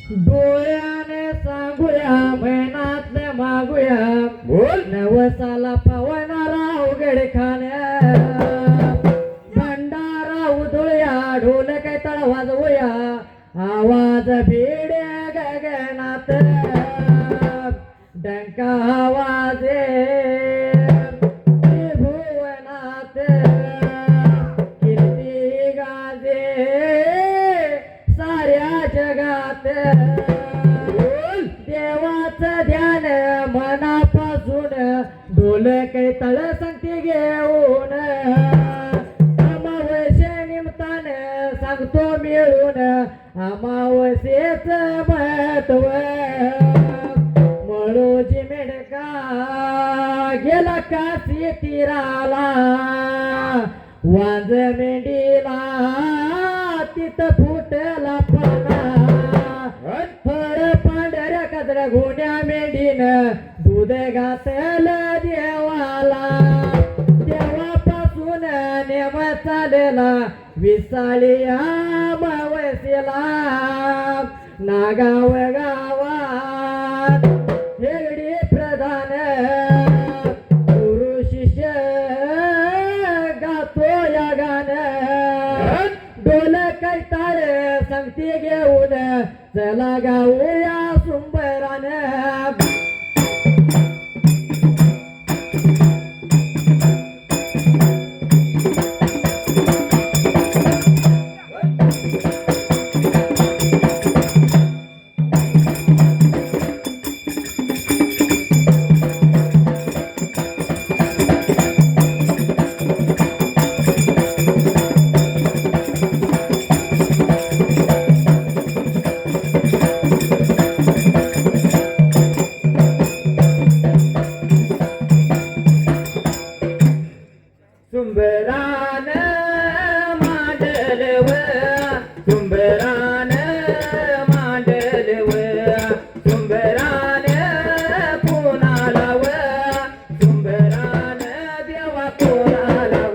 डोळ्याने सांगूया महिनात मागूया बोल नवसाला पवनाला उघड खाण्या भंडारा उधळूया ढोल काय तळ वाजवूया आवाज भिडे गगनात डंका आवाजे भुवनात कीर्ती गाजे साऱ्या जगात देवाचं ध्यान मनापासून ढोल काही तळ सांगते घेऊन अमावस्ये निमताने सांगतो मिळून अमावस्येच महत्व मळोजी मेढका गेला काशी तीराला वाज मेंढीला तिथं फुटला पाना फळ पांढऱ्या कचऱ्या गोण्या मेंढीन दूध घातलं देवाला देवापासून नेम चालेला विसाळी अमावस्येला नागाव गावात हेगडी प्रधान गुरु शिष्य गातो या गाण डोल काय ताळ सांगते घेऊन चला गाऊया सुंबरान सुंबरान मांडलव सुंबरान मांडलव सुंबरान कोणालाव सुंबरान देवा कोणालाव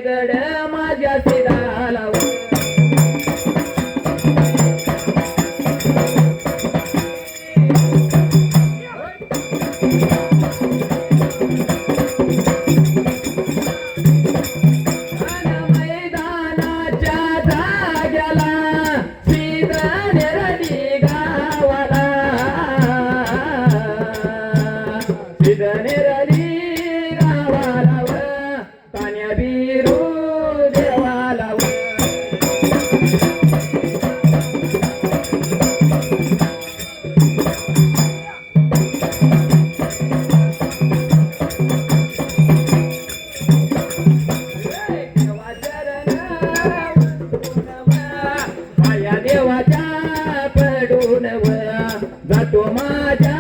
गड माझ्या सिराला मैदानाच्या जाग्याला सिद्धनेरली गावाला सिद्धनेरली बीरू देवाला माया देवाच्या पडून जातो माझ्या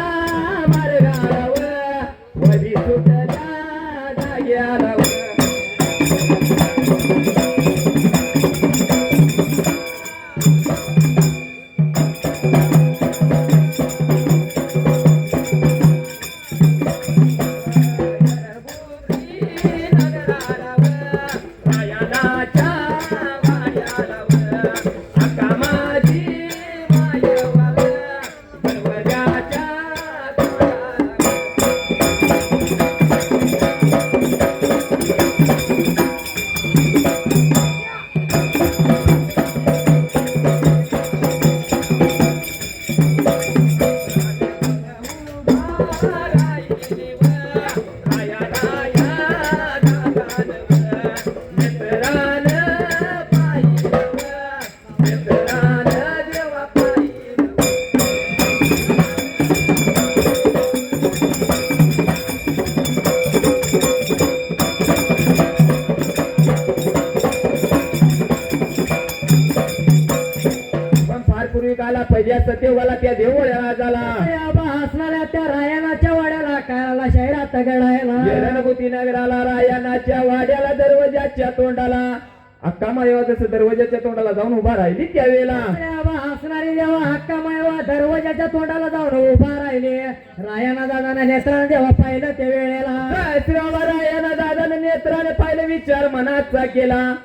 मार्गावर वधी सुटल्या जाग्याला पूर्वी काला पहिल्या सत्यवाला त्या देवळ्याला झाला हसणाऱ्या त्या रायणाच्या वाड्याला काळाला शहरात घडायला येरणगुती नगराला रायनाच्या वाड्याला दरवाजाच्या तोंडाला अक्का मायवा जसं दरवाजाच्या तोंडाला जाऊन उभा राहिली त्यावेळेला हसणारी जेव्हा हक्का मायवा दरवाजाच्या तोंडाला जाऊन उभा राहिले रायाना दादाने नेत्राने जेव्हा पाहिलं त्या वेळेला रायाना दादाने नेत्राने पाहिलं विचार मनाचा केला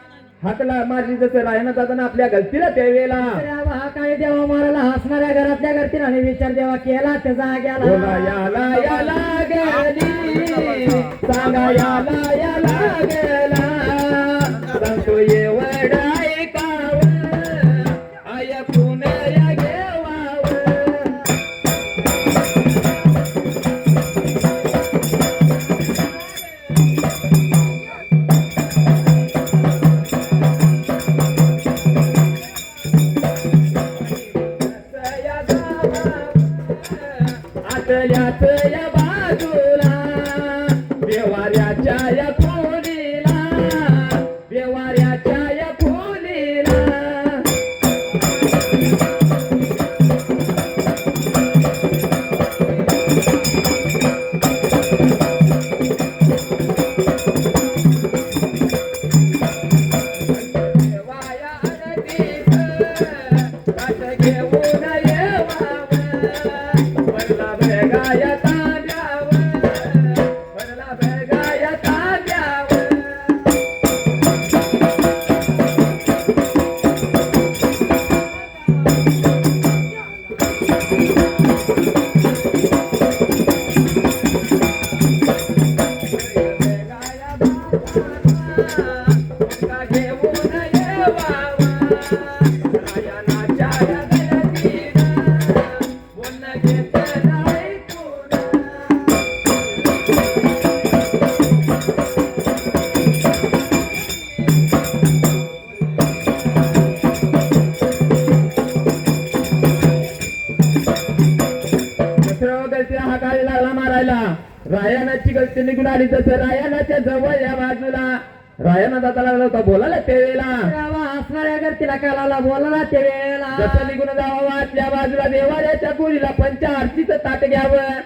हाकला मारली जसं रायना दादाने आपल्या गलतीला त्यावेळेला हा काय देवा मारायला हसणाऱ्या घरातल्या घरतील आणि विचार जेव्हा केला त्या जाग्याला याला याला गेली सांगा याला याला गेला सांगतो एवढ ऐकाव ऐकून या घेवाव आतल्याच या बाजूला बेवाऱ्याच्या या खोलीला बेवाऱ्याच्या या खोलीला देवाया अडतीस काट घेऊन येवाव वरला भेगाया तांब्यावर वरला भेगाया तांब्यावर भेगाया बाबा घेऊन येवाव रायनाच्या या गलतीनं बोलणं घेतलं ऐकून गलतीला हाकाळी लागला मारायला रायनाची गलती निघून आली तसं रायनाच्या जवळ या बाजूला रायना दादा लागला होता बोलायला त्यावेळेला हसणाऱ्या घरतीला काळाला बोलला त्या वेळेला जसं निघून जावं वाटल्या बाजूला देवाऱ्याच्या पुरीला पंच आरतीचं ताट घ्यावं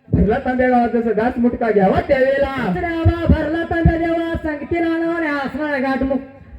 भरला तांब्या गावात जसं घास मुटका घ्यावा त्यावेळेला भरला तांब्या देवा संगतीला हसणाऱ्या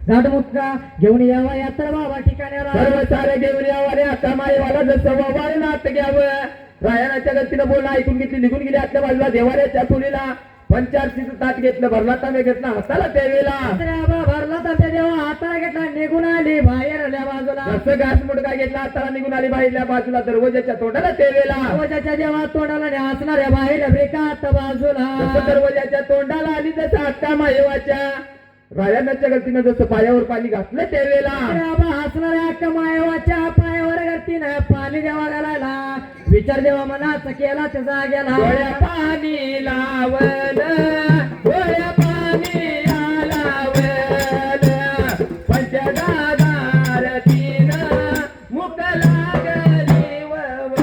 घाटमुटका घेऊन यावा यात्रा बाबा ठिकाण्याला सर्व सारे घेऊन यावं रे अक्का माईवाला जसं ववार नाट घ्यावं रायनाच्या गलतीनं बोलणं ऐकून घेतली निघून गेली आतल्या बाजूला देवाऱ्याच्या पुरीला पंचारतीचं ताट घेतलं भरला तांब्या घेतला हाताला त्यावेळेला भरला तांब्या देवा हाताला घेतला निघून आली बाहेर बाजूला जसं घास मुटका घेतला हाताला निघून आली बाहेरल्या बाजूला दरवाजाच्या तोंडाला त्यावेळेला दरवाजाच्या जेव्हा तोंडाला आणि हसणाऱ्या बाहेर बेकात बाजूला जसं दरवाजाच्या तोंडाला आली तसं अक्का मायवाच्या रायनाच्या गलतीनं जसं पायावर पाणी घातलं त्यावेळेला हसणाऱ्या अक्का मायवाच्या पायावर गर्तीनं पाणी देवा घालायला विचार देवा मनाचा केला त्या जाग्याला डोळ्या पाणी लावलं डोळ्या पाणी लावलं पंचदादार तिनं मुक लागली वव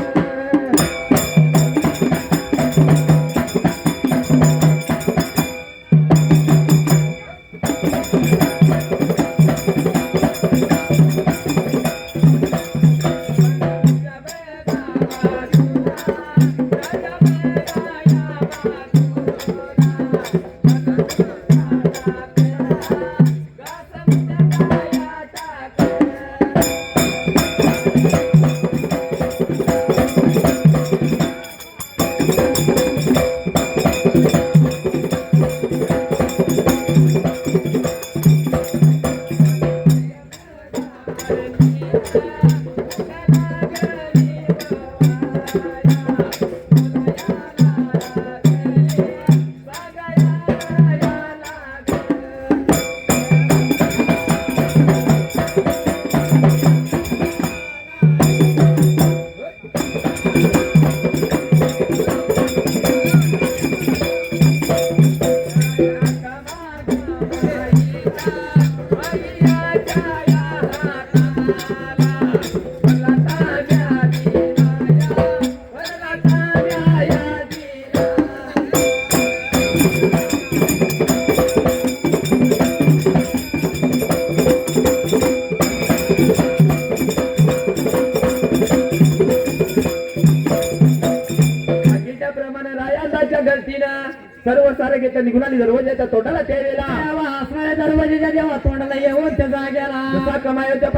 बाजूलाच्या गलतीनं सर्व सारं घेतलं निघून आली दरवाजाच्या तोंडाला त्यावेळेला तेव्हा हसणाऱ्या दरवाजाच्या देवा तोंडाला येऊन त्या जाग्याला जसा कमायोच्या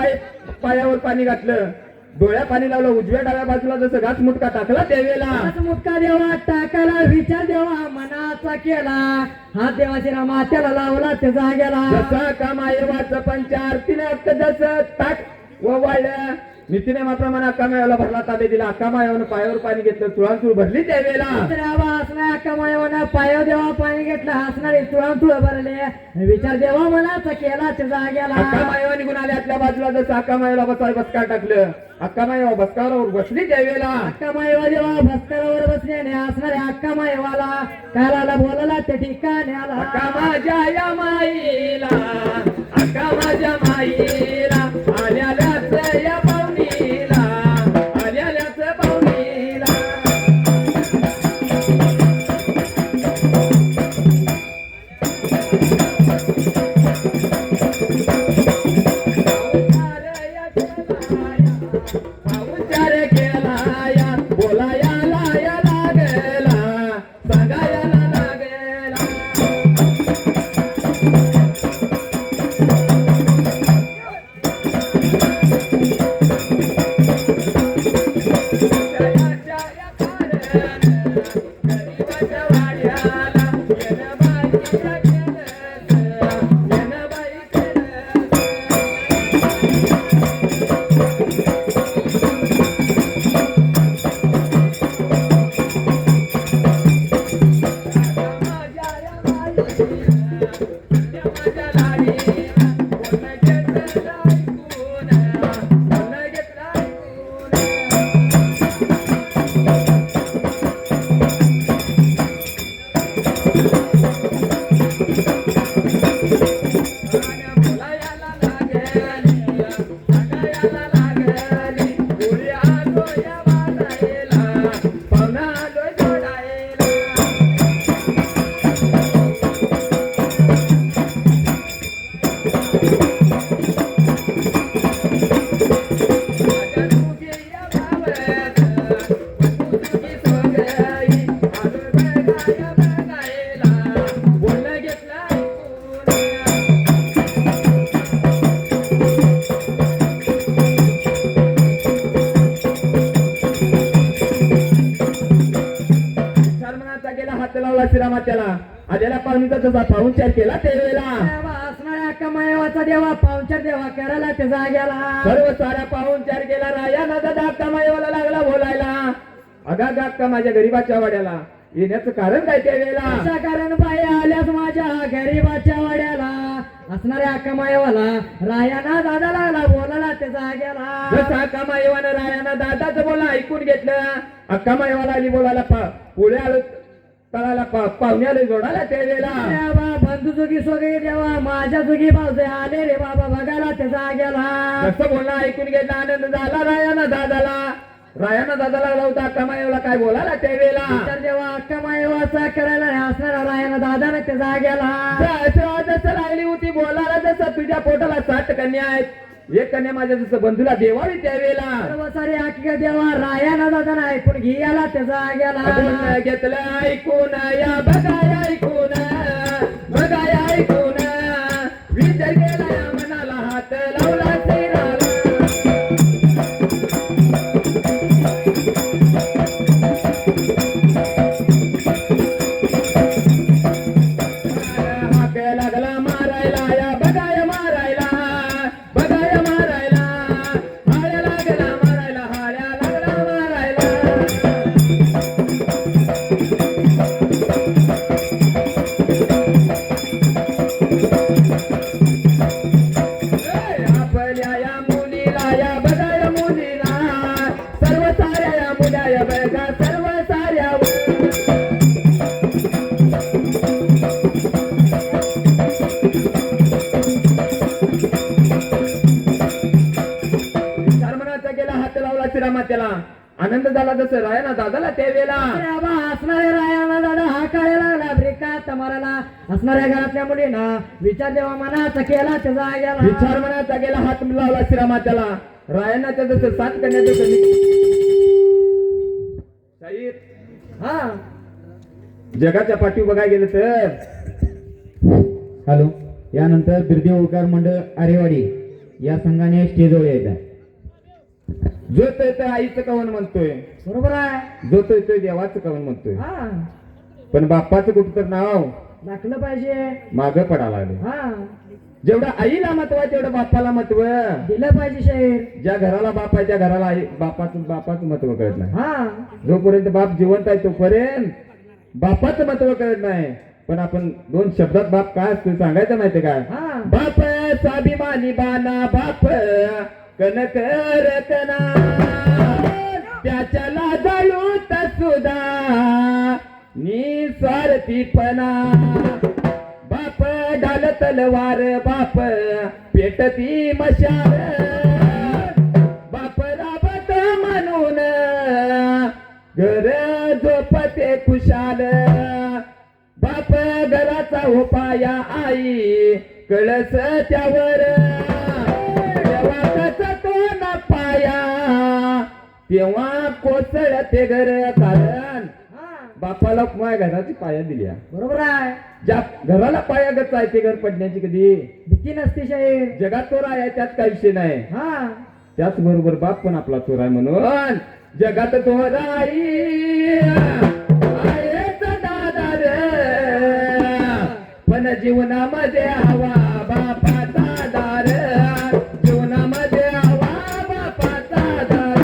पायावर पाणी घातलं, डोळ्या पाणी लावलं, उजव्या डाव्या बाजूला जसं घास मुटका टाकला त्यावेळेला हात मुटका देवा टाकायला विचार देवा मनाचा केला, हात देवाची रामा त्याला लावला त्या जाग्याला जसा कमायवाचं पंचारतीने अक्क जसं ताट वाळलं नीतीनेमाप्रमाणे अक्कामायाला भरला ताबे दिला. अक्कामायानं पायावर पाणी घेतलं, चुळांचूळ भरली त्यावेळेला हसणाऱ्या कमाईवाना पाया देवा पाणी घेतलं, हसणारे तुळां तुळ भरले विचार देवा मनाचा केला त्या जाग्याला अक्कामायवा निघून आले आतल्या बाजूला. जसं अक्कामायाला बसकार टाकलं, अक्कामायवा बसकारावर बसली त्यावेळेला अक्कामाईवा देवा भस्करावर बसल्याने हसणाऱ्या अक्कामाईवाला कालाला बोलायला त्या ठिकाणी आला. अक्का माझ्या या माईला, अक्का माझ्या माईला आल्याल्याच या पाहुणीला, आल्याल्याच पाहुणीला पाहुणचार केलाया, बोलायाला या लागला, सांगायला लागला. त्याला आद्याला पाहुणीचा जसा पाहुणचार केला त्यावेळेला हसणाऱ्या कमाईवाचा देवा पाहुणचार देवा करायला त्या जाग्याला सर्व सारा पाहुणचार केला. राया ना दादा कमाईवाला लागला बोलायला, अगा अक्का माझ्या गरीबाच्या वाड्याला येण्याचं कारण काय त्यावेळेला? अशा कारण बाई आल्यास माझ्या गरीबाच्या वाड्याला असणाऱ्या कमाईवाला रायाना दादा लागला बोलायला त्या जाग्याला जसा कमाईवानं रायाना दादाचं बोला ऐकून घेतलं, अक्का माईवाला आली बोलायला पुढे आलो तळाला पाहुणे आले जोडाला त्यावेळेला बंधू चुकी सोगे देवा माझ्या चुकी पावसे आले रे बाबा बघायला त्या जाग्याला कसं बोलणं ऐकून घेतला, आनंद झाला रायाना दादाला. रायाना दादा लागला होता अक्का माईवाला काय बोलायला त्यावेळेला? तर देवा अक्का माईवाचा करायला असणारा रायाना दादाने त्या जाग्याला जसं लागली होती बोलायला, जसं तुझ्या पोटाला 60 कन्या आहेत, एक कन्या माझ्या जसं बंधूला देवावी त्यावेळेला सर्व सारे आख्या देवा रायाना दादा ऐकून घ्यायला त्या जाग्याला घेतलं ऐकून या बघाय ऐकून, बघाय ऐकून विचार केला या मनाला हात लावला श्रीराला. हाक लागला मारायला या बघाय मारायला, बघाय मारायला, हाळ्या लागला मारायला, हाळ्या लागला मारायला. आपल्या या मुलीला या बघाय मुलीला, सर्व साऱ्या या मुल्या या बघा सर्व साऱ्या. शर्मनाचा गेला हात लावला श्रीरामा त्याला, आनंद झाला जसं रायाना दादाला त्यावेळेला. असणाऱ्या रायाना दादा हा काळ्या लागला ब्रेका तमाराला असणाऱ्या घरातल्या मुलीना विचार देवा मनाचा केला त्या जाग्याला विचार मनाचा गेला हात लावला श्रीरामा त्याला. रायनाच्या जसं 7 कन्याचं शाहीर हा जगाच्या पाठीवर बघायला गेलं तर हॅलो. यानंतर बिर्दे ओळकार मंडळ आरेवाडी या संघाने स्टेजवर यायचा. जो तो येतोय आईचं कवन म्हणतोय, बरोबर आहे. जो तो येतोय देवाचं कवन म्हणतोय, हा पण बाप्पाचं कुठं तर नाव दाखलं पाहिजे. मागं पडायला लागले. हा जेवढं आईला महत्व आहे तेवढं बाप्पाला महत्व. दिलं पाहिजे शाहीर. ज्या घराला बाप आहे त्या घराला आई बापाचं महत्व कळत नाही. हा जोपर्यंत बाप जिवंत आहे तोपर्यंत बापाचं महत्व कळत नाही. पण आपण दोन शब्दात बाप काय असतो सांगायचं माहितीये काय? हा बाप स्वाभिमानी बाना बाप कनक रतना त्याच्याला जाळू सुद्धा निस्वार्थीपणा. बाप ढाल तलवार बाप पेटती मशाल. बाप राबत म्हणून घर झोपते खुशाल. बाप घराचा उपाया आई कळस त्यावर. देवाचा तो ना पाया तेव्हा कोसळते घर. कारण बापाला माझ्या घराची पाया दिल्या. बरोबर आहे. ज्या घराला पाया गच आहे ते घर पडण्याची कधी भीती नसते शाहीर. जगात चोर आहे त्यात काही विषय नाही. हा त्याच बरोबर बाप पण आपला चोर आहे म्हणून जगात चोर पण जीवनामध्ये हवा बापाचा दार. जीवनामध्ये हवा बापाचा दार.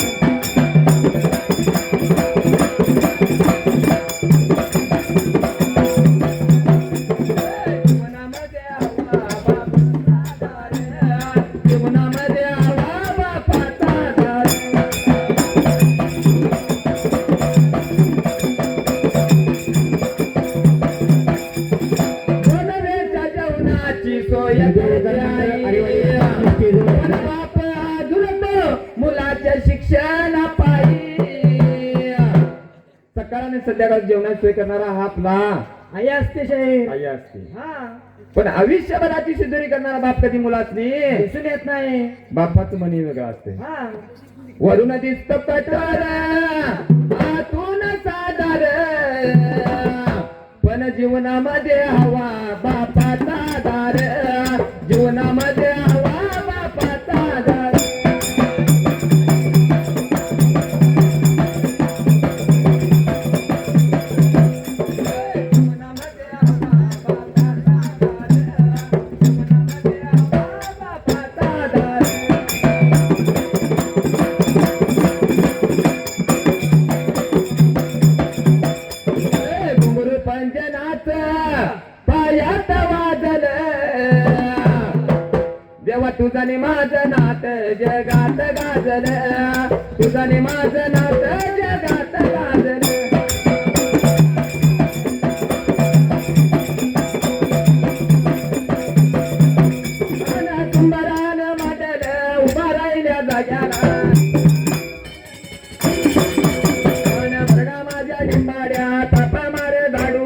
जीवनामध्ये हवा बापाचा दार. जीवनामध्ये हवा बापाचा दार. बनवेच्या जेवणाची सोय करते आई. पण बाप दुरतो मुलाच्या शिक्षण पायी. सकाळ आणि संध्याकाळ जेवणाची सोय करणारा हा आपला आई असते शाहीर. आई असते. हा पण आयुष्यभराची सिद्धुरी करणारा बाप कधी मुलाची दिसून येत नाही. बापाचं मनी वेगळं असते. हा वरून दिसत कठोर आतून साधार. पण जीवनामध्ये हवा बापाचा दार. जीवनामध्ये हवा बापाचा दार. जीवनामध्ये हवा बापाचा दार. जीवनामध्ये हवा बापाचा दार. घुंगरू पंजनाच पायात वाजल. देवा तुझा नि माझं नात जगात गाजल. तुझा नि माझं नात जगात गाजल. कुंभारान म्हटलं उभा राहिल्या जाग्याला.